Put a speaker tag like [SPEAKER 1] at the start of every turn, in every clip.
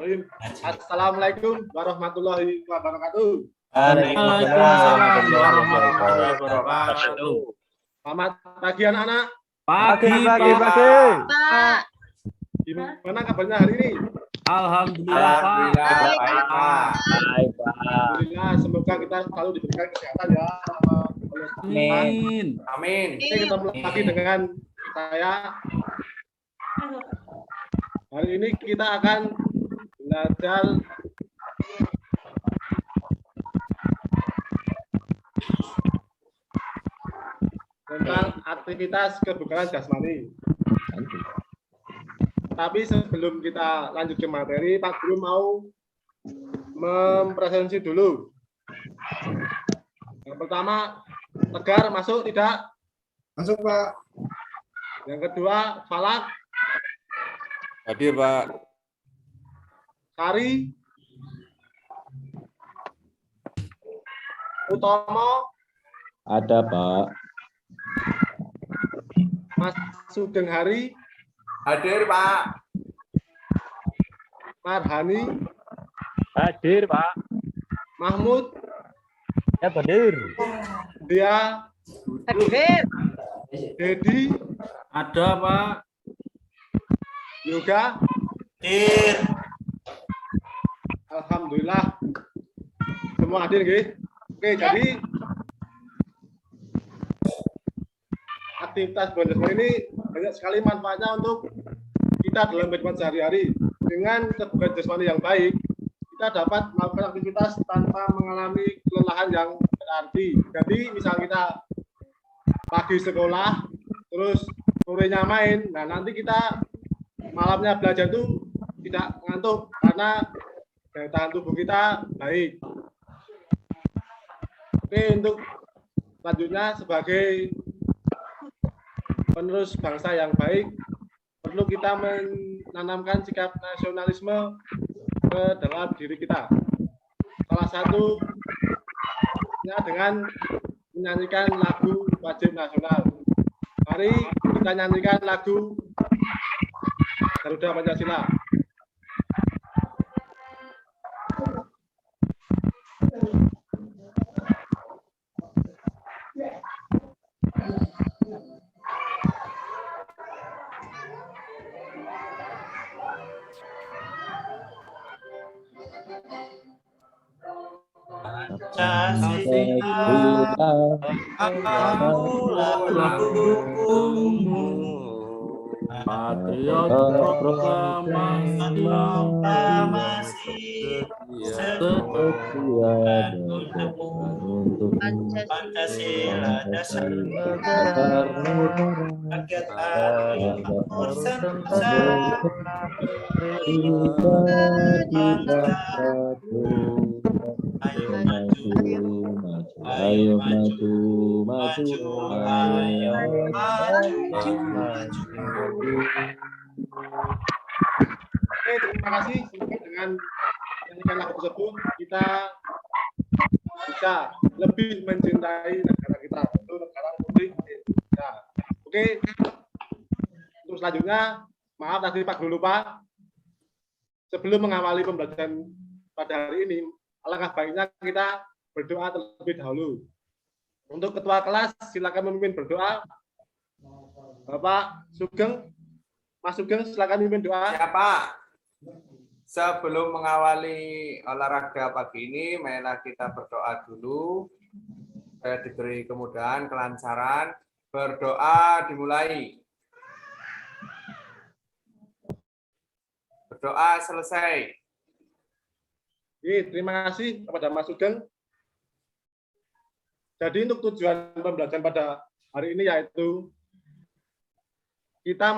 [SPEAKER 1] Assalamualaikum warahmatullahi wabarakatuh.
[SPEAKER 2] Waalaikumsalam warahmatullahi wabarakatuh.
[SPEAKER 1] Selamat pagi anak-anak.
[SPEAKER 2] Pagi.
[SPEAKER 3] Pak.
[SPEAKER 1] Gimana kabarnya hari ini?
[SPEAKER 2] Alhamdulillah, Pak.
[SPEAKER 3] Baik, Pak.
[SPEAKER 1] Alhamdulillah, semoga kita selalu diberikan kesehatan ya sama Allah.
[SPEAKER 2] Amin.
[SPEAKER 1] Oke, ketemu lagi dengan saya. Hari ini kita akan belajar tentang aktivitas kebugaran jasmani. Tapi sebelum kita lanjut ke materi, Pak Guru mau mempresentasi dulu. Yang pertama, Tegar masuk tidak?
[SPEAKER 4] Masuk, Pak.
[SPEAKER 1] Yang kedua, Falak.
[SPEAKER 4] Hadir, Pak.
[SPEAKER 1] Sari. Utomo.
[SPEAKER 5] Ada, Pak.
[SPEAKER 1] Mas Sugeng Hari.
[SPEAKER 4] Hadir, Pak.
[SPEAKER 1] Marhani.
[SPEAKER 5] Hadir, Pak.
[SPEAKER 1] Mahmud.
[SPEAKER 5] Ya, hadir.
[SPEAKER 1] Dia.
[SPEAKER 3] Hadir.
[SPEAKER 1] Dedi.
[SPEAKER 2] Ada, Pak.
[SPEAKER 1] Yoga. Alhamdulillah. Semua hadir, nggih. Oke, jadi aktivitas bulan jasmani ini banyak sekali manfaatnya untuk kita dalam kehidupan sehari-hari. Dengan kebugaran jasmani yang baik, kita dapat melakukan aktivitas tanpa mengalami kelelahan yang berarti. Jadi, misal kita pagi sekolah, terus sorenya main, nah nanti kita malamnya belajar itu tidak ngantuk karena daya tahan tubuh kita baik. Oke, untuk selanjutnya sebagai penerus bangsa yang baik, perlu kita menanamkan sikap nasionalisme ke dalam diri kita. Salah satunya dengan menyanyikan lagu wajib nasional. Mari kita nyanyikan lagu Garuda Pancasila.
[SPEAKER 2] Patriot proklamasi setia untuk
[SPEAKER 6] Pancasila dasar rakyat makmur
[SPEAKER 5] Ayo maju.
[SPEAKER 1] Oke, terima kasih. Semoga dengan menyanyikan lagu tersebut kita bisa lebih mencintai negara kita, yaitu negara Republik Indonesia. Oke, untuk selanjutnya, maaf tadi Pak Guru lupa. Sebelum mengawali pembelajaran pada hari ini, alangkah baiknya kita berdoa terlebih dahulu. Untuk ketua kelas, silakan memimpin berdoa. Bapak Sugeng, Mas Sugeng, silakan memimpin doa.
[SPEAKER 4] Ya, Pak. Sebelum mengawali olahraga pagi ini, marilah kita berdoa dulu. Saya diberi kemudahan, kelancaran. Berdoa dimulai. Berdoa selesai.
[SPEAKER 1] Terima kasih kepada Mas Sugeng. Jadi untuk tujuan pembelajaran pada hari ini yaitu kita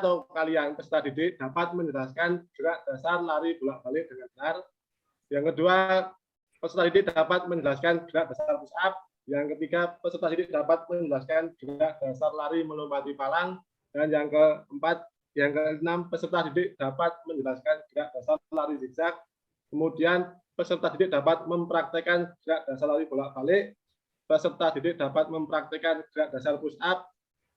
[SPEAKER 1] atau kalian peserta didik dapat menjelaskan gerak dasar lari bolak-balik dengan benar. Yang kedua, peserta didik dapat menjelaskan gerak dasar push up. Yang ketiga, peserta didik dapat menjelaskan gerak dasar lari melompati palang. Dan yang keenam, peserta didik dapat menjelaskan gerak dasar lari zigzag. Kemudian peserta didik dapat mempraktekkan gerak dasar lari bolak-balik. Peserta didik dapat mempraktekkan gerak dasar push up.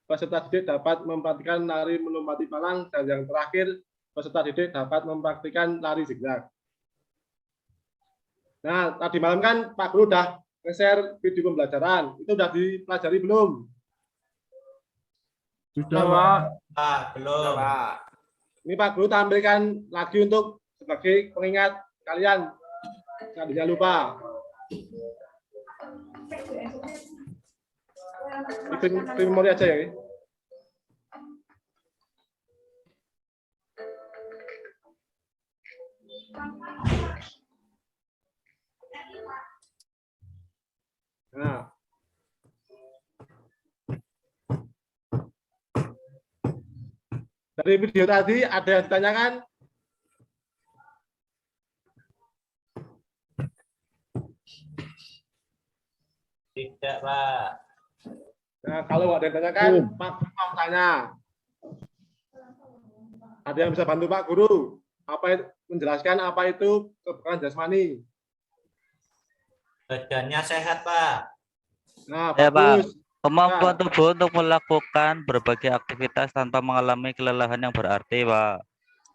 [SPEAKER 1] Peserta didik dapat mempraktikkan lari melompati palang, dan yang terakhir peserta didik dapat mempraktikkan lari zigzag. Nah, tadi malam kan Pak Guru udah nge-share video pembelajaran. Itu udah dipelajari belum?
[SPEAKER 2] Sudah, Pak.
[SPEAKER 6] Belum.
[SPEAKER 4] Pak.
[SPEAKER 1] Ini Pak Guru tampilkan lagi untuk sebagai pengingat kalian. Jangan lupa. Di memori aja ya. Nah. Dari video tadi ada yang ditanyakan?
[SPEAKER 6] Tidak, Pak.
[SPEAKER 1] Nah, kalau ada yang ditanyakan, Pak Guru mau tanya. Ada yang bisa bantu Pak Guru? Menjelaskan apa itu kebugaran jasmani?
[SPEAKER 6] Badannya sehat, Pak.
[SPEAKER 1] Nah,
[SPEAKER 7] Ya,
[SPEAKER 1] bagus.
[SPEAKER 7] Kemampuan tubuh untuk melakukan berbagai aktivitas tanpa mengalami kelelahan yang berarti, Pak.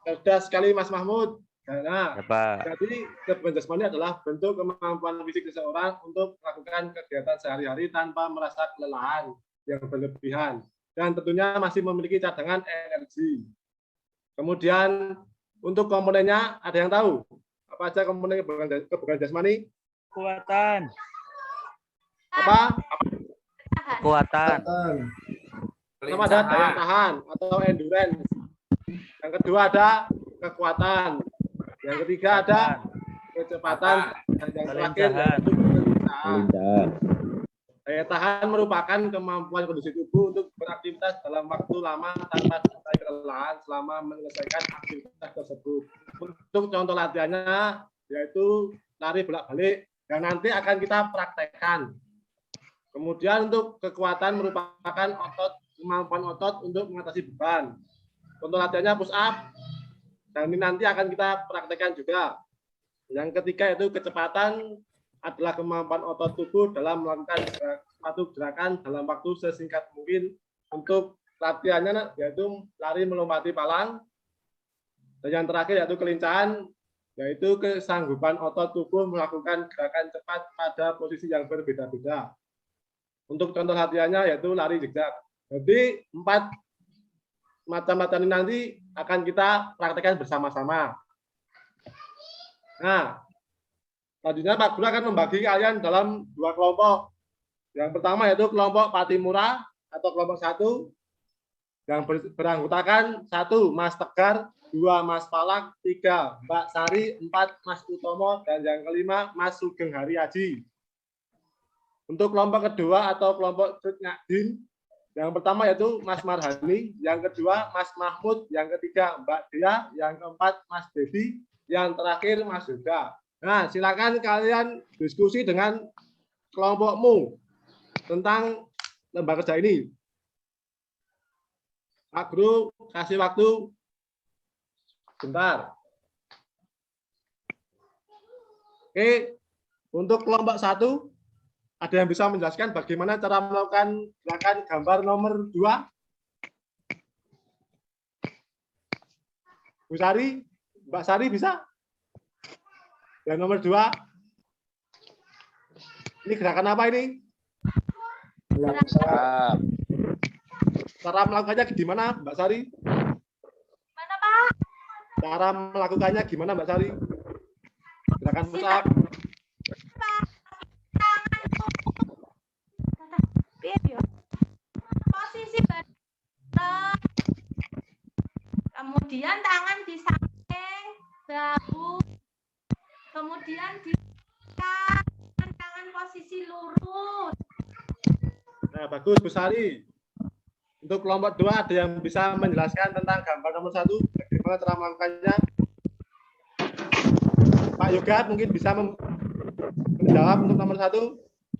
[SPEAKER 1] Cerdas sekali Mas Mahmud. Nah,
[SPEAKER 7] Ya, Pak.
[SPEAKER 1] jadi kebugaran jasmani adalah bentuk kemampuan fisik seseorang untuk melakukan kegiatan sehari-hari tanpa merasa kelelahan yang berlebihan. Dan tentunya masih memiliki cadangan energi. Kemudian untuk komponennya ada yang tahu? Apa aja komponen kebugaran jasmani?
[SPEAKER 7] Kekuatan.
[SPEAKER 1] Apa?
[SPEAKER 7] Kekuatan.
[SPEAKER 1] Pertama ada daya tahan atau endurance. Yang kedua ada kekuatan. Yang ketiga ada kecepatan. Dan yang terakhir yaitu kelincahan.
[SPEAKER 5] Kelincahan.
[SPEAKER 1] Daya tahan merupakan kemampuan kondisi tubuh untuk beraktivitas dalam waktu lama tanpa disertai kelelahan selama menyelesaikan aktivitas tersebut. Untuk contoh latihannya yaitu lari bolak-balik yang nanti akan kita praktekkan. Kemudian untuk kekuatan merupakan kemampuan otot untuk mengatasi beban. Contoh latihannya push up, dan ini nanti akan kita praktekkan juga. Yang ketiga itu kecepatan adalah kemampuan otot tubuh dalam melakukan suatu gerakan dalam waktu sesingkat mungkin. Untuk latihannya yaitu lari melompati palang. Dan yang terakhir yaitu kelincahan, yaitu kesanggupan otot tubuh melakukan gerakan cepat pada posisi yang berbeda-beda. Untuk contoh latihannya yaitu lari zigzag. Jadi 4 macam latihan ini nanti akan kita praktekkan bersama-sama. Nah, selanjutnya Pak Guru akan membagi kalian dalam 2 kelompok. Yang pertama yaitu kelompok Patimura atau kelompok 1 yang beranggotakan 1 Mas Tegar, 2 Mas Palak, 3 Mbak Sari, 4 Mas Utomo, dan yang kelima Mas Sugeng Haryadi. Untuk kelompok kedua atau kelompok Cut Nyadin, yang pertama yaitu Mas Marhani, yang kedua Mas Mahmud, yang ketiga Mbak Dea, yang keempat Mas Dedi, yang terakhir Mas Yoga. Nah, silakan kalian diskusi dengan kelompokmu tentang lomba kerja ini. Pak Guru kasih waktu bentar. Oke, untuk kelompok 1 ada yang bisa menjelaskan bagaimana cara melakukan gerakan gambar nomor 2? Bu Sari, Mbak Sari bisa? Yang nomor 2. Ini gerakan apa ini? Cara melakukannya gimana, Mbak Sari?
[SPEAKER 3] Mana, Pak?
[SPEAKER 1] Cara melakukannya gimana, Mbak Sari? Gerakan push up.
[SPEAKER 3] Posisi badan. Kemudian tangan di samping bahu. Kemudian di tangan posisi lurus.
[SPEAKER 1] Nah, bagus Bu Sari. Untuk kelompok 2 ada yang bisa menjelaskan tentang gambar nomor 1, bagaimana cara melakukannya? Pak Yoga mungkin bisa menjawab untuk nomor 1.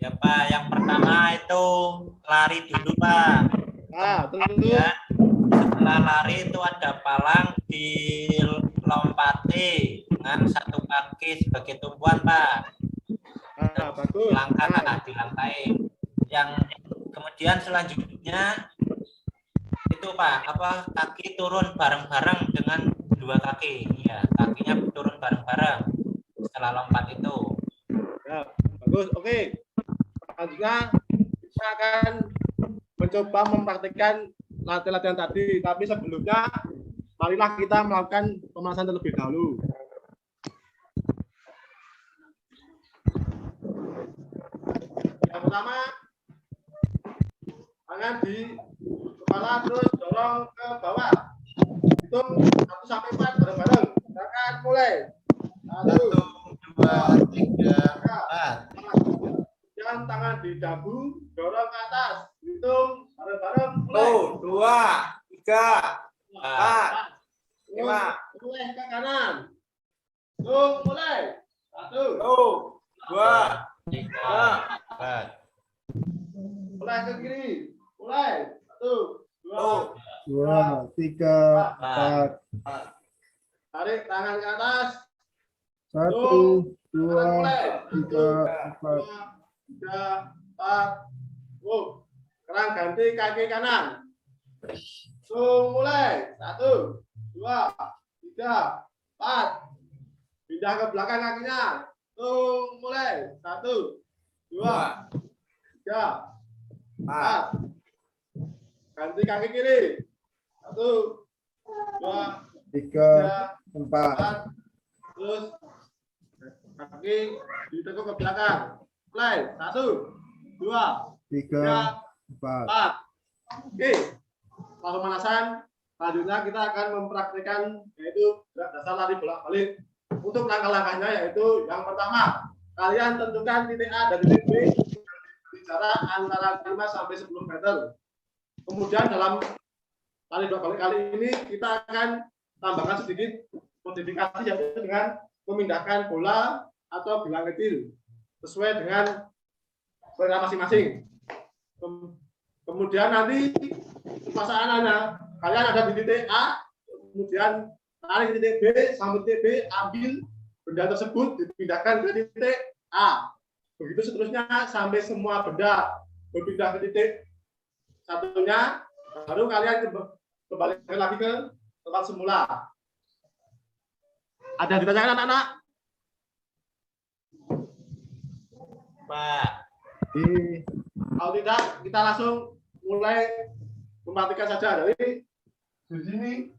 [SPEAKER 6] Ya, Pak. Yang pertama itu lari dulu, Pak.
[SPEAKER 1] Nah, terus
[SPEAKER 6] Ya, setelah lari itu ada palang dilompati dengan 1 kaki sebagai tumpuan, Pak.
[SPEAKER 1] nah, bagus.
[SPEAKER 6] Langkah dilangkai. Yang kemudian selanjutnya itu Pak, kaki turun bareng-bareng dengan dua kaki. Iya, kakinya turun bareng-bareng setelah lompat itu.
[SPEAKER 1] Ya, bagus. Oke. Selanjutnya kita akan mencoba mempraktikkan latihan-latihan tadi. Tapi sebelumnya, marilah kita melakukan pemanasan terlebih dahulu. Yang pertama, tangan di kepala terus dorong ke bawah. Hitung 1 sampai 4 bareng-bareng. Silakan mulai. 1, 2, 3, 4. Dan tangan di dagu dorong ke atas. Hitung bareng-bareng mulai.
[SPEAKER 4] 2, 3, 4, 5.
[SPEAKER 1] Mulai ke kanan. Hitung mulai. 1,
[SPEAKER 4] 2,
[SPEAKER 6] 3, 4.
[SPEAKER 1] mulai ke kiri. Mulai. 1, 2,
[SPEAKER 8] 2, 3, 4.
[SPEAKER 1] tarik tangan ke atas.
[SPEAKER 8] 1, 2,
[SPEAKER 1] Mulai.
[SPEAKER 8] 3, 4.
[SPEAKER 1] 3, 4. Sekarang ganti kaki kanan. Mulai. 1, 2, 3, 4. Pindah ke belakang kakinya. Mulai. 1, 2, 3, 4. Ganti kaki kiri. 1, 2,
[SPEAKER 8] 3, 4.
[SPEAKER 1] 4. Terus kaki ditekuk ke belakang. Mulai. 1, 2,
[SPEAKER 8] 3, 4.
[SPEAKER 1] 4. Oke. Setelah pemanasan, selanjutnya kita akan mempraktikkan yaitu dasar lari bolak-balik. Untuk langkah-langkahnya yaitu yang pertama, kalian tentukan titik A dan titik B di jarak antara 5 sampai 10 meter. Kemudian dalam lari bolak-balik kali ini kita akan tambahkan sedikit modifikasi yaitu dengan memindahkan bola atau gelang kecil sesuai dengan selera masing-masing. Kemudian nanti pasangannya kalian ada di titik A, kemudian tarik ke titik B sampai titik B, ambil benda tersebut dipindahkan ke titik A. Begitu seterusnya sampai semua benda berpindah ke titik satunya, baru kalian kembali lagi ke tempat semula. Ada yang ditanyakan anak-anak?
[SPEAKER 6] Pak.
[SPEAKER 1] Kalau tidak, kita langsung mulai mematikan saja dari sini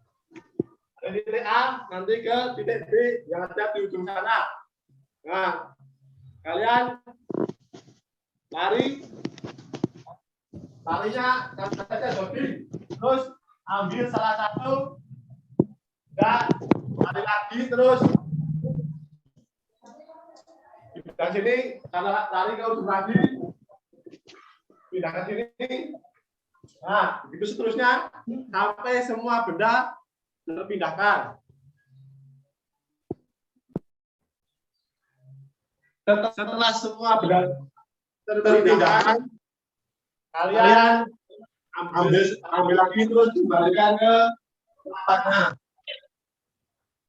[SPEAKER 1] dari titik A nanti ke titik B yang ada di ujung sana. Nah, kalian larinya saja jogging, terus ambil salah satu dan lari lagi terus di sini karena lari ke ujung lagi pindah ke sini. Nah, begitu seterusnya sampai semua benda terpindahkan. Setelah semua benda terpindahkan, kalian ambil lagi terus kembalikan ke tempatnya.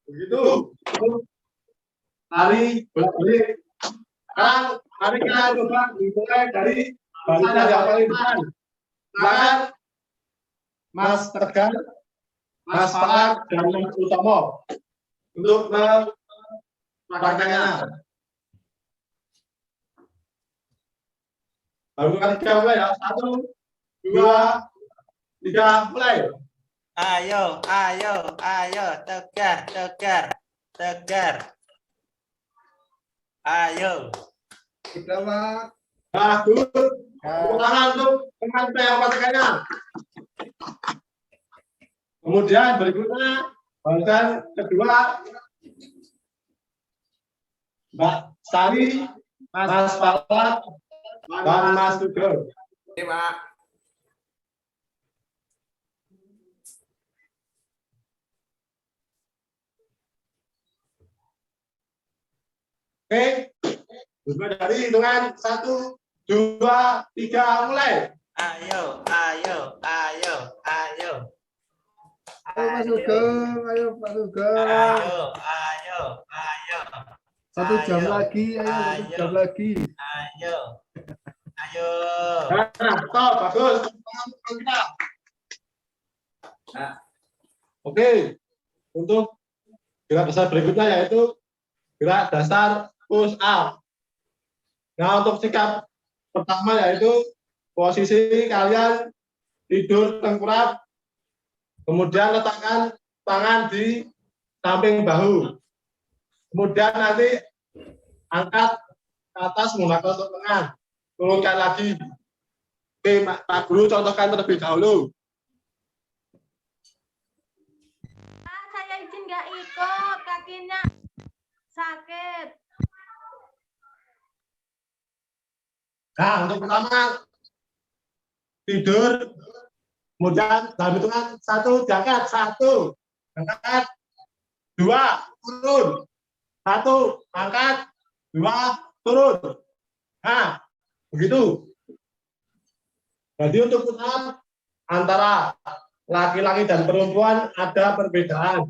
[SPEAKER 1] Begitu. Lari balik. Sekarang mari kita coba dimulai dari barisan yang paling depan. Silakan Mas Tegar, Mas Farah, dan Mas Utomo untuk mempraktekkannya. Baru kali kita mulai ya. 1, 2, 3, mulai.
[SPEAKER 6] Ayo, tegar. Ayo.
[SPEAKER 8] Sudah, Pak.
[SPEAKER 1] Bagus. Tepuk tangan untuk teman saya yang mempraktekkannya. Kemudian berikutnya barisan kedua Mbak Sari, Mas Farah, dan Mas Tugel.
[SPEAKER 4] Oke, Pak.
[SPEAKER 1] Oke, mulai dari hitungan 1, 2, 3, mulai.
[SPEAKER 6] Ayo.
[SPEAKER 8] Ayo, Mas Sugeng. Ayo, Pak Sugeng.
[SPEAKER 6] Ayo.
[SPEAKER 8] 1 jam lagi. Ayo, 1 jam lagi.
[SPEAKER 6] Ayo.
[SPEAKER 1] Nah, stop, bagus. Nah, oke, untuk gerak dasar berikutnya yaitu gerak dasar push up. Nah, untuk sikap pertama yaitu posisi kalian tidur tengkurap, kemudian letakkan tangan di samping bahu. Kemudian nanti angkat ke atas menggunakan otot lengan. Turunkan lagi. Oke, Pak Guru contohkan terlebih dahulu.
[SPEAKER 3] Saya izin nggak ikut, kakinya sakit.
[SPEAKER 1] Nah, untuk pertama tidur, kemudian dalam hitungan 1 diangkat, 1 angkat, 2 turun, 1 angkat, 2 turun. Nah, begitu. Jadi untuk push up antara laki-laki dan perempuan ada perbedaan.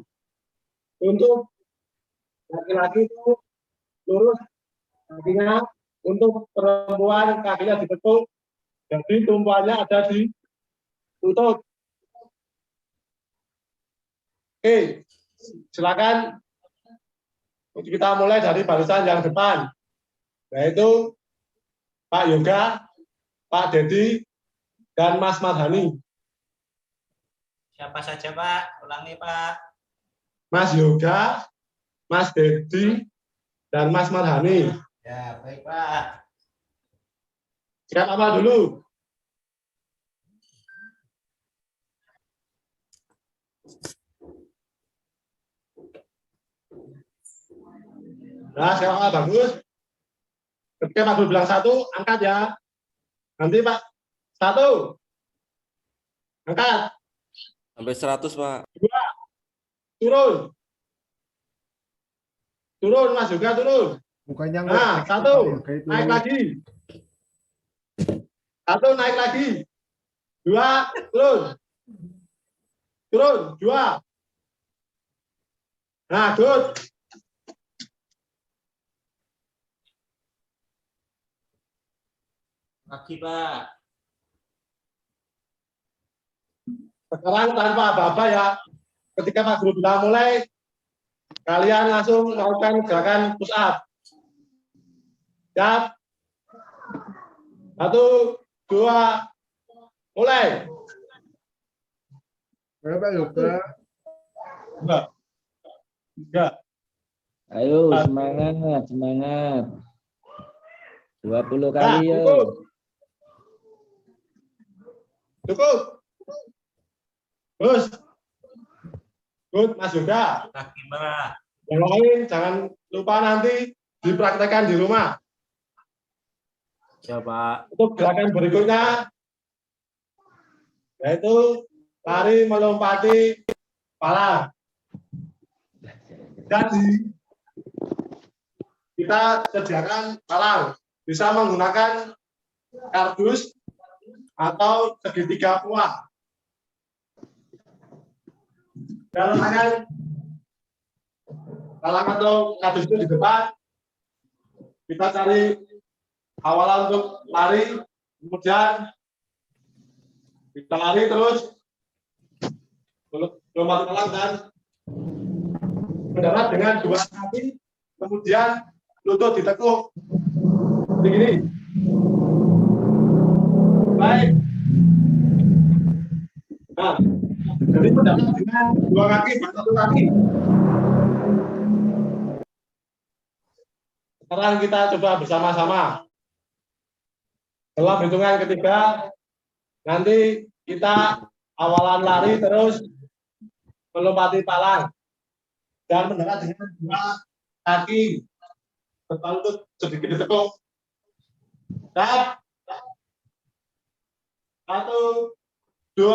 [SPEAKER 1] Untuk laki-laki itu lurus kakinya, untuk perempuan kakinya ditekuk, jadi tumpuannya ada di lutut. Oke, silakan kita mulai dari barisan yang depan, yaitu Pak Yoga, Pak Dedi, dan Mas Madhani.
[SPEAKER 6] Siapa saja, Pak? Ulangi, Pak.
[SPEAKER 1] Mas Yoga, Mas Dedi, dan Mas Madhani.
[SPEAKER 6] Ya, baik, Pak.
[SPEAKER 1] Siap apa dulu? Nah, siap apa bagus? Ketika Pak Guru bilang 1, angkat ya. Nanti Pak, 1. Angkat.
[SPEAKER 2] Sampai 100, Pak.
[SPEAKER 1] 2. Turun. Turun, Mas Yoga, turun.
[SPEAKER 8] Bukannya
[SPEAKER 1] Nah, 1. Naik lagi. 1, naik lagi. 2, turun. Turun, 2. Nah, good.
[SPEAKER 6] Lagi, Pak.
[SPEAKER 1] Sekarang tanpa apa-apa ya. Ketika Pak Guru bilang mulai, kalian langsung melakukan gerakan push up. Siap. 1, 2, mulai.
[SPEAKER 8] Berapa Yoga?
[SPEAKER 1] 2, 3.
[SPEAKER 5] Ayo semangat, semangat. 20
[SPEAKER 1] Nah,
[SPEAKER 5] kali
[SPEAKER 1] cukup.
[SPEAKER 5] yo.
[SPEAKER 1] Cukup. Terus. Good, Mas Yoga.
[SPEAKER 6] Lagi, Pak.
[SPEAKER 1] Yang lain jangan lupa nanti dipraktekkan di rumah.
[SPEAKER 2] Ya, Pak.
[SPEAKER 1] Untuk gerakan berikutnya, yaitu lari melompati pala. Jadi, kita sediakan palang. Bisa menggunakan kardus atau segitiga puah. Dan letakkan palang atau kardus itu di depan. Kita cari awalan untuk lari, kemudian kita lari terus lompat palang dan mendarat dengan 2 kaki, kemudian lutut ditekuk seperti ini. Baik. Nah, jadi mendarat dengan 2 kaki dan 1 kaki. Sekarang kita coba bersama-sama. Dalam hitungan ketiga, nanti kita awalan lari terus melompati palang dan mendarat dengan 2 kaki berlutut sedikit ditekuk. Siap. 1, 2,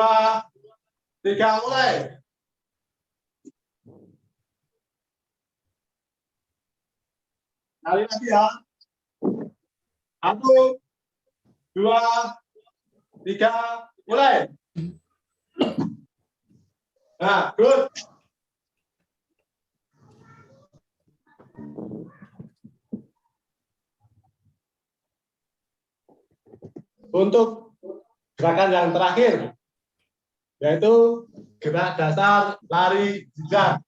[SPEAKER 1] 3, mulai. Kali lagi ya. 1, 2, 3, mulai. Nah, good. Untuk gerakan yang terakhir, yaitu gerak dasar lari zigzag.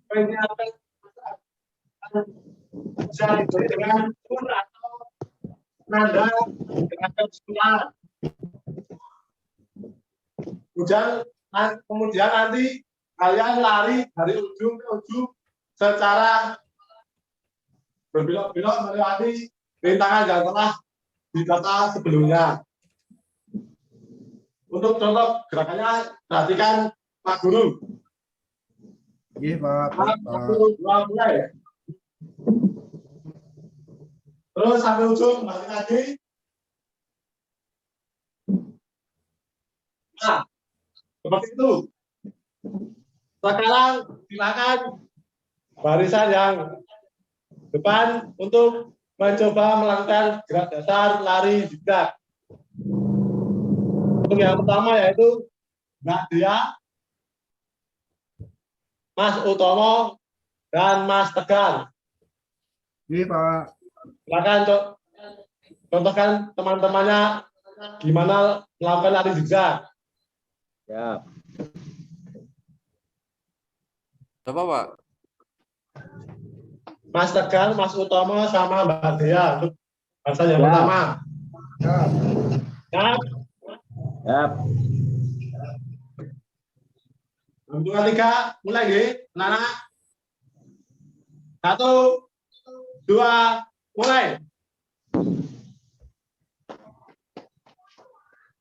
[SPEAKER 1] menyiapkan bisa diberi dengan pun atau nada dengan suara. Kemudian nanti kalian lari dari ujung ke ujung secara berbelok-belok melewati rintangan yang telah ditata sebelumnya. Untuk contoh gerakannya, perhatikan Pak Guru.
[SPEAKER 8] Iya, Pak.
[SPEAKER 1] Pak Guru, mulai. Terus sampai ujung, balik lagi. Nah, seperti itu. Sekarang silakan barisan yang depan untuk mencoba melakukan gerak dasar lari zigzag. Untuk yang pertama yaitu Mbak Dia, Mas Utomo, dan Mas Tegar.
[SPEAKER 8] Iya, Pak.
[SPEAKER 1] Silakan contohkan teman-temannya gimana melakukan lari zigzag.
[SPEAKER 5] Siap.
[SPEAKER 2] Coba, Pak.
[SPEAKER 1] Mas Tegar, Mas Utomo, sama Mbak Dia untuk barisan yang pertama. Ya.
[SPEAKER 5] Siap.
[SPEAKER 1] Untuk ketiga, mulai nih, anak-anak. 1, 2, mulai.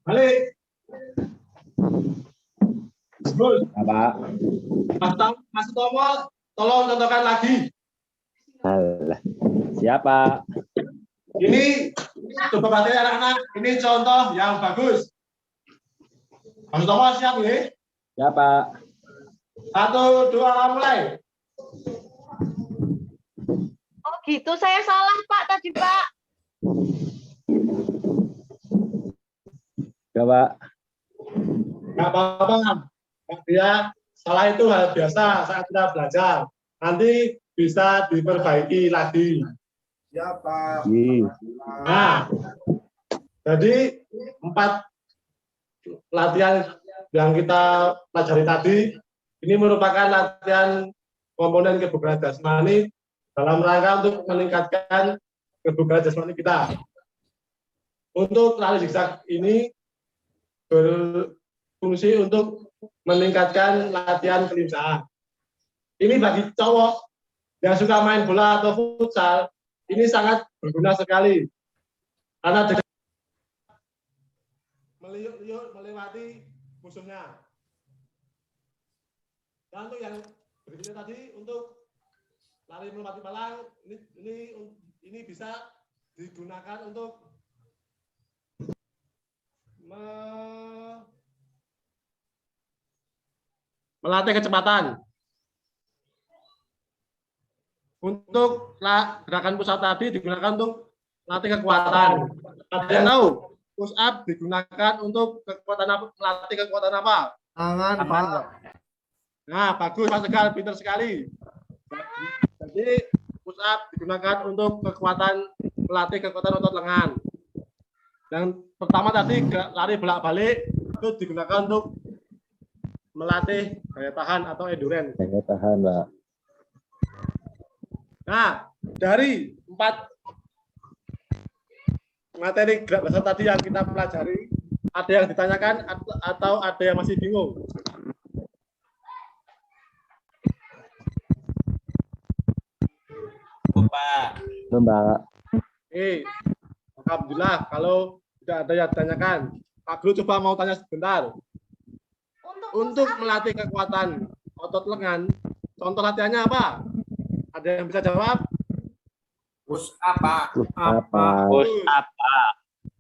[SPEAKER 1] Balik. Terus,
[SPEAKER 5] Pak.
[SPEAKER 1] Mas Tomo, tolong contohkan lagi.
[SPEAKER 5] Alah. Siapa?
[SPEAKER 1] Ini, coba perhatikan anak-anak, ini contoh yang bagus. Mas Tomo siap nih?
[SPEAKER 5] Siapa?
[SPEAKER 1] 1, 2, mulai.
[SPEAKER 3] Oh gitu, saya salah Pak tadi Pak.
[SPEAKER 5] Coba.
[SPEAKER 1] Nggak apa-apa. Dia salah itu hal biasa saat kita belajar. Nanti bisa diperbaiki lagi.
[SPEAKER 8] Ya, Pak.
[SPEAKER 1] Nah, jadi 4 latihan yang kita pelajari tadi ini merupakan latihan komponen kebugaran jasmani dalam rangka untuk meningkatkan kebugaran jasmani kita. Untuk lari zigzag ini berfungsi untuk meningkatkan latihan kelincahan. Ini bagi cowok yang suka main bola atau futsal, ini sangat berguna sekali. Karena meliuk-liuk melewati musuhnya. Dan untuk yang berikutnya tadi, untuk lari melewati palang, ini bisa digunakan untuk melatih kecepatan. Untuk gerakan push up tadi digunakan untuk melatih kekuatan. Ada yang tahu push up digunakan untuk kekuatan apa? Melatih kekuatan apa?
[SPEAKER 8] Tangan, Pak.
[SPEAKER 1] Nah, bagus Mas Tegar, pintar sekali. Jadi push up digunakan untuk melatih kekuatan otot lengan. Yang pertama tadi lari bolak-balik itu digunakan untuk melatih daya tahan atau endurance.
[SPEAKER 5] Daya tahan, Pak.
[SPEAKER 1] Nah, dari 4 materi gerak dasar tadi yang kita pelajari, ada yang ditanyakan atau ada yang masih bingung?
[SPEAKER 6] Pak.
[SPEAKER 5] Mbak.
[SPEAKER 1] Alhamdulillah kalau tidak ada yang ditanyakan. Pak Guru coba mau tanya sebentar. Untuk melatih kekuatan otot lengan, contoh latihannya apa? Ada yang bisa jawab?
[SPEAKER 4] Push up, Pak.
[SPEAKER 7] Push up, Pak.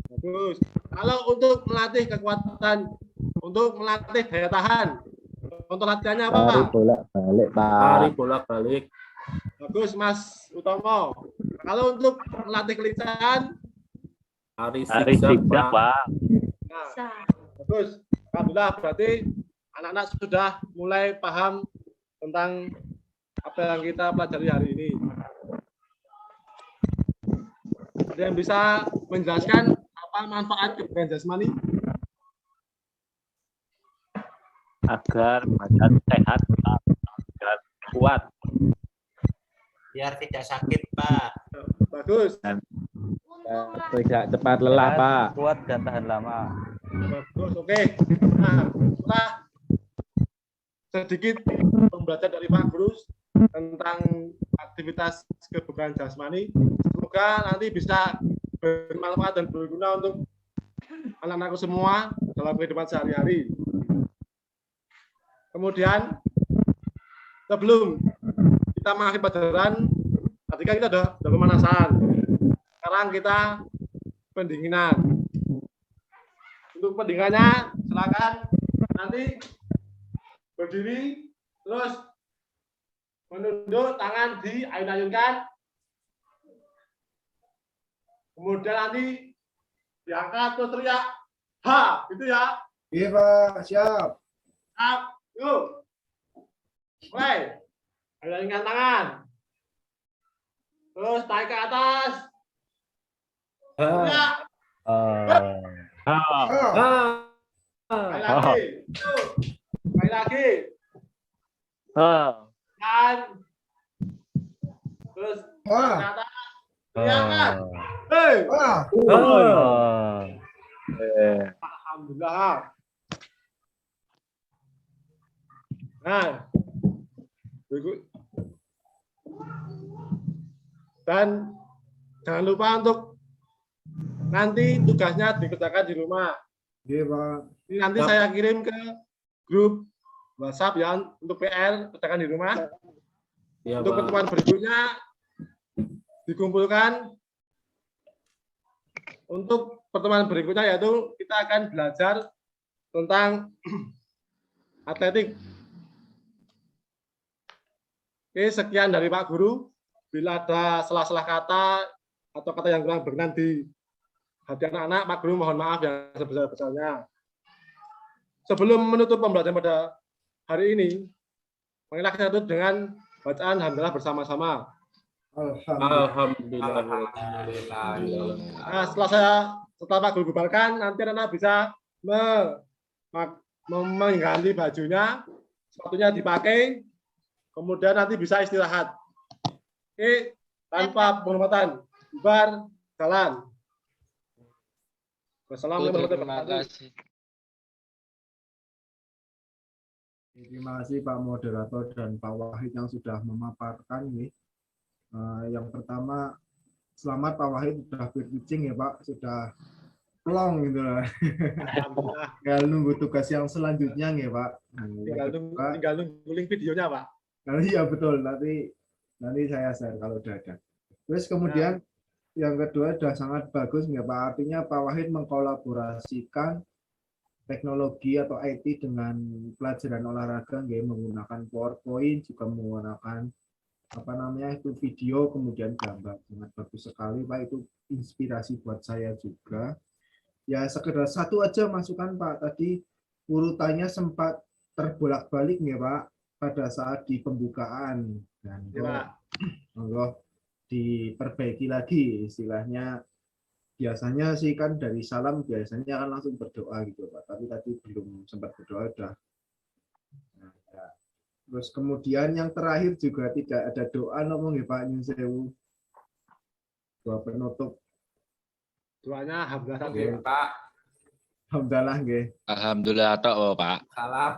[SPEAKER 1] Bagus. Kalau untuk melatih kekuatan, untuk melatih daya tahan, contoh latihannya apa, Pak?
[SPEAKER 5] Lari bolak-balik, Pak.
[SPEAKER 1] Lari bolak-balik. Bagus, Mas Utomo. Kalau untuk melatih kelincahan,
[SPEAKER 7] Lari zigzag, Pak.
[SPEAKER 1] nah, bagus. Alhamdulillah, berarti anak-anak sudah mulai paham tentang apa yang kita pelajari hari ini. Ada yang bisa menjelaskan apa manfaat kebugaran jasmani?
[SPEAKER 7] Agar badan sehat, Pak. Agar kuat.
[SPEAKER 6] biar tidak sakit, Pak.
[SPEAKER 1] Bagus.
[SPEAKER 5] Tidak cepat lelah, Pak.
[SPEAKER 7] Kuat dan tahan lama.
[SPEAKER 1] Bagus, oke. Nah, setelah sedikit pembelajaran dari Pak Guru tentang aktivitas kebugaran jasmani, semoga nanti bisa bermanfaat dan berguna untuk anak-anakku semua dalam kehidupan sehari-hari. Kemudian, sebelum kita mengakhiri pelajaran, tadi kan kita sudah pemanasan. Sekarang kita pendinginan. Untuk pendinginannya, silakan nanti berdiri, terus menunduk, tangan diayun-ayunkan. Kemudian nanti diangkat, terus teriak, ha, gitu ya.
[SPEAKER 8] Iya, Pak. Siap.
[SPEAKER 1] Up, yuk. Mulai. Ayun-ayunkan tangan. Terus naik ke atas. Teriak. Sekali lagi. Yuk. Sekali lagi. Dan terus
[SPEAKER 8] Wah.
[SPEAKER 1] ke atas. Teriakan. Hei.
[SPEAKER 8] Wah.
[SPEAKER 1] Alhamdulillah. Nah, berikut. Dan jangan lupa untuk nanti tugasnya dikerjakan di rumah.
[SPEAKER 8] Iya, Pak.
[SPEAKER 1] Ini nanti saya kirim ke grup WhatsApp ya untuk PR kerjakan di rumah.
[SPEAKER 2] Iya,
[SPEAKER 1] Untuk
[SPEAKER 2] Pak.
[SPEAKER 1] pertemuan berikutnya dikumpulkan. Untuk pertemuan berikutnya yaitu kita akan belajar tentang atletik. Oke, sekian dari Pak Guru. Bila ada salah-salah kata atau kata yang kurang berkenan di hati anak-anak, Pak Guru mohon maaf yang sebesar-besarnya. Sebelum menutup pembelajaran pada hari ini, marilah kita tutup dengan bacaan Alhamdulillah bersama-sama.
[SPEAKER 8] Alhamdulillah.
[SPEAKER 4] Alhamdulillah.
[SPEAKER 1] Nah, setelah Pak Guru bubarkan, nanti anak bisa mengganti bajunya, sepatunya dipakai, kemudian nanti bisa istirahat. Oke, tanpa penghormatan, bubar, jalan. Wassalamualaikum warahmatullahi wabarakatuh.
[SPEAKER 8] Terima kasih Pak Moderator dan Pak Wahid yang sudah memaparkan ini. Yang pertama, selamat Pak Wahid sudah berkucing ya Pak, sudah plong gitu lah.
[SPEAKER 1] Alhamdulillah.
[SPEAKER 8] Tinggal nunggu tugas yang selanjutnya ya Pak.
[SPEAKER 1] Tinggal nunggu link videonya Pak.
[SPEAKER 8] Iya betul, nanti saya share kalau udah ada. Terus kemudian yang kedua sudah sangat bagus ya Pak. Artinya Pak Wahid mengkolaborasikan teknologi atau IT dengan pelajaran olahraga menggunakan PowerPoint, juga menggunakan itu video, kemudian gambar. Sangat bagus sekali Pak, itu inspirasi buat saya juga. Ya sekedar satu aja masukan Pak, tadi urutannya sempat terbolak-balik ya Pak pada saat di pembukaan, dan monggo diperbaiki lagi istilahnya. Biasanya sih kan dari salam biasanya kan langsung berdoa gitu Pak, tapi tadi belum sempat berdoa udah. Nah, ya. Terus kemudian yang terakhir juga tidak ada doa ngomong ya Pak Nyun Sewu. Doa penutup.
[SPEAKER 1] Doanya alhamdulillah
[SPEAKER 4] Oke,
[SPEAKER 1] saja.
[SPEAKER 4] Pak.
[SPEAKER 8] Alhamdulillah nggih.
[SPEAKER 2] Alhamdulillah tok, Pak.
[SPEAKER 4] Salam.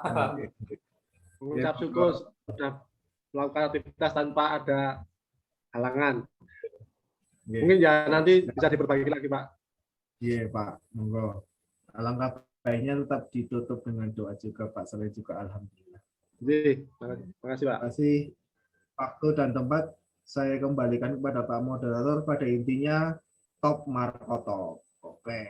[SPEAKER 1] Mengucap syukur sudah melakukan aktivitas tanpa ada halangan.
[SPEAKER 8] Nggih.
[SPEAKER 1] Mungkin ya nanti bisa diperbaiki lagi Pak.
[SPEAKER 8] Iya Pak, monggo. Alangkah baiknya tetap ditutup dengan doa juga Pak, selain juga alhamdulillah.
[SPEAKER 1] Jadi, terima kasih Pak.
[SPEAKER 8] Terima kasih waktu dan tempat. Saya kembalikan kepada Pak Moderator, pada intinya top Marco top. Oke.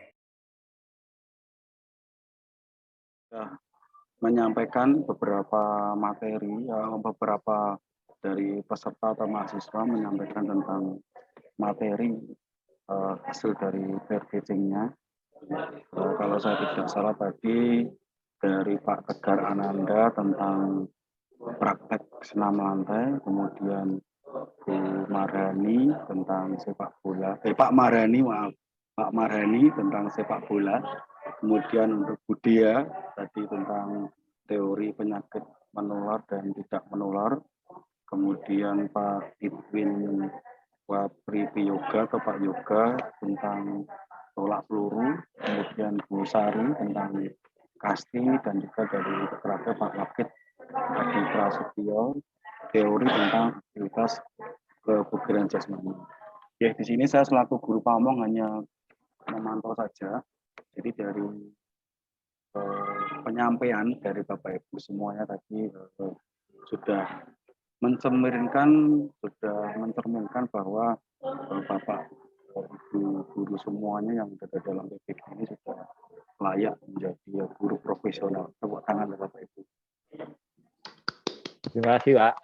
[SPEAKER 9] Menyampaikan beberapa materi, beberapa dari peserta atau mahasiswa menyampaikan tentang materi hasil dari pair catching-nya. Kalau saya tidak salah tadi dari Pak Tegar Ananda tentang praktek senam lantai, kemudian Bu Marhani tentang sepak bola, Pak Marhani maaf, Pak Marhani tentang sepak bola, kemudian untuk Budia tadi tentang teori penyakit menular dan tidak menular, kemudian Pak Idwin Wapri Yoga atau Pak Yoga tentang tolak peluru, kemudian Bu Sari tentang kasti, dan juga dari terakhir Pak Wakit Adi Prasetyo teori tentang aktivitas kebugaran jasmani. Ya, di sini saya selaku guru pamong hanya memantau saja. Jadi dari penyampaian dari Bapak Ibu semuanya tadi sudah mencerminkan bahwa Bapak Ibu guru semuanya yang ada dalam PPK ini sudah layak menjadi guru profesional. Tepuk tangan Bapak Ibu.
[SPEAKER 5] Terima kasih, Pak.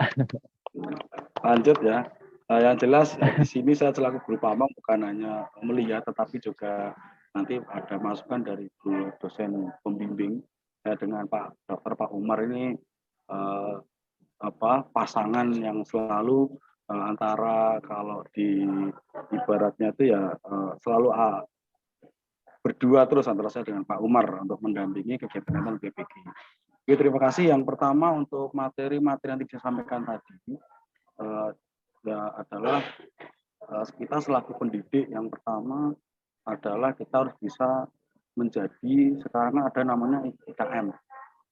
[SPEAKER 9] Lanjut ya. Yang jelas di sini saya selaku guru pamong bukan hanya melihat, tetapi juga nanti ada masukan dari dosen pembimbing. Saya dengan Pak Umar ini pasangan yang selalu antara kalau di ibaratnya itu ya selalu berdua terus antara saya dengan Pak Umar untuk mendampingi kegiatan BPG. Oke, terima kasih. Yang pertama untuk materi-materi yang disampaikan tadi adalah kita selaku pendidik, yang pertama adalah kita harus bisa menjadi, sekarang ada namanya IKM,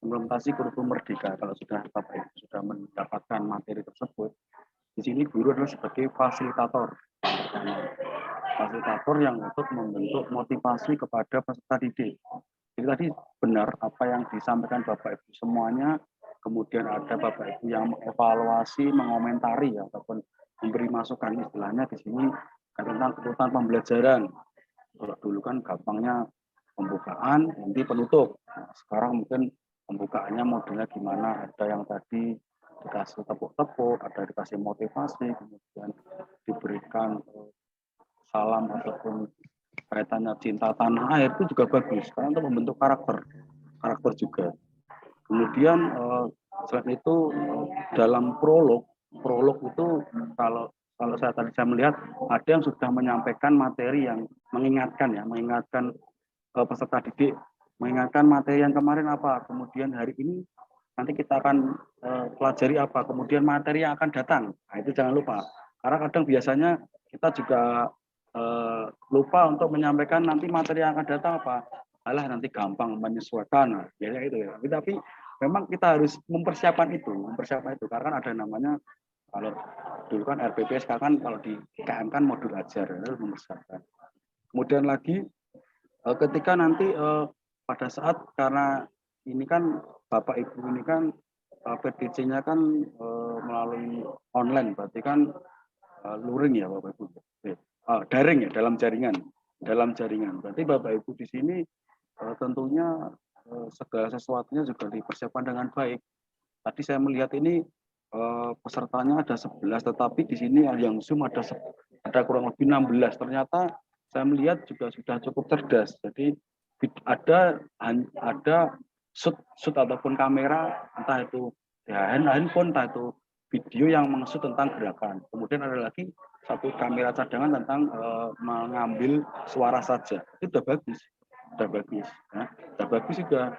[SPEAKER 9] implementasi kurikulum merdeka. Kalau sudah Bapak Ibu sudah mendapatkan materi tersebut, di sini guru adalah sebagai fasilitator yang untuk membentuk motivasi kepada peserta didik. Jadi tadi benar apa yang disampaikan Bapak Ibu semuanya, kemudian ada Bapak Ibu yang mengevaluasi, mengomentari ataupun memberi masukan, istilahnya di sini tentang kebutuhan pembelajaran. Kalau dulu kan gampangnya pembukaan, nanti penutup. Nah, sekarang mungkin pembukaannya modelnya gimana? Ada yang tadi dikasih tepuk-tepuk, ada dikasih motivasi, kemudian diberikan salam ataupun kaitannya cinta tanah air, itu juga bagus karena untuk membentuk karakter juga. Kemudian selain itu dalam prolog itu kalau saya melihat ada yang sudah menyampaikan materi yang mengingatkan peserta didik, mengingatkan materi yang kemarin apa, kemudian hari ini nanti kita akan pelajari apa, kemudian materi yang akan datang. Nah, itu jangan lupa, karena kadang biasanya kita juga lupa untuk menyampaikan nanti materi yang akan datang apa. Alah, nanti gampang menyesuaikan, nah, biasanya itu ya. Tapi memang kita harus mempersiapkan itu karena ada namanya, kalau dulu kan RPP, sekarang kan kalau di IKM kan modul ajar, harus mempersiapkan. Kemudian lagi ketika nanti pada saat, karena ini kan Bapak Ibu ini kan PDC-nya kan melalui online, berarti kan luring ya Bapak Ibu, daring ya, dalam jaringan. Berarti Bapak Ibu di sini tentunya segala sesuatunya juga dipersiapkan dengan baik. Tadi saya melihat ini pesertanya ada 11, tetapi di sini yang Zoom ada kurang lebih 16. Ternyata saya melihat juga sudah cukup cerdas. Jadi ada shoot ataupun kamera, entah itu ya handphone, entah itu video yang mengesut tentang gerakan. Kemudian ada lagi satu kamera cadangan tentang mengambil suara saja. Itu sudah bagus. Ya. Sudah bagus juga.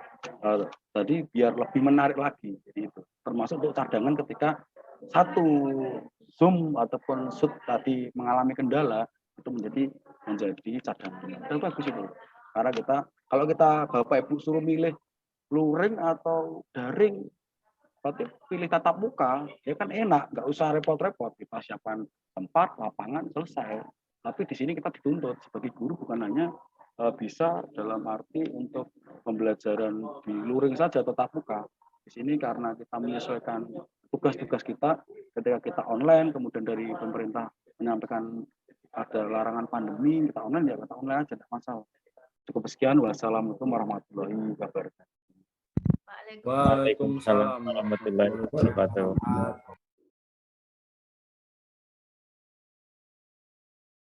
[SPEAKER 9] Tadi biar lebih menarik lagi. Jadi itu termasuk untuk cadangan ketika satu Zoom ataupun shoot tadi mengalami kendala, itu menjadi cadangan. Itu bagus itu. Karena kalau kita Bapak Ibu suruh milih luring atau daring, berarti pilih tatap muka, ya kan enak, nggak usah repot-repot, kita siapkan tempat, lapangan, selesai. Tapi di sini kita dituntut sebagai guru bukan hanya bisa dalam arti untuk pembelajaran di luring saja tatap muka. Di sini karena kita menyesuaikan tugas-tugas kita ketika kita online, kemudian dari pemerintah menyampaikan ada larangan pandemi, kita online ya kita online aja, tidak masalah. Cukup sekian, wassalamualaikum warahmatullahi wabarakatuh.
[SPEAKER 5] Waalaikumsalam warahmatullahi wabarakatuh.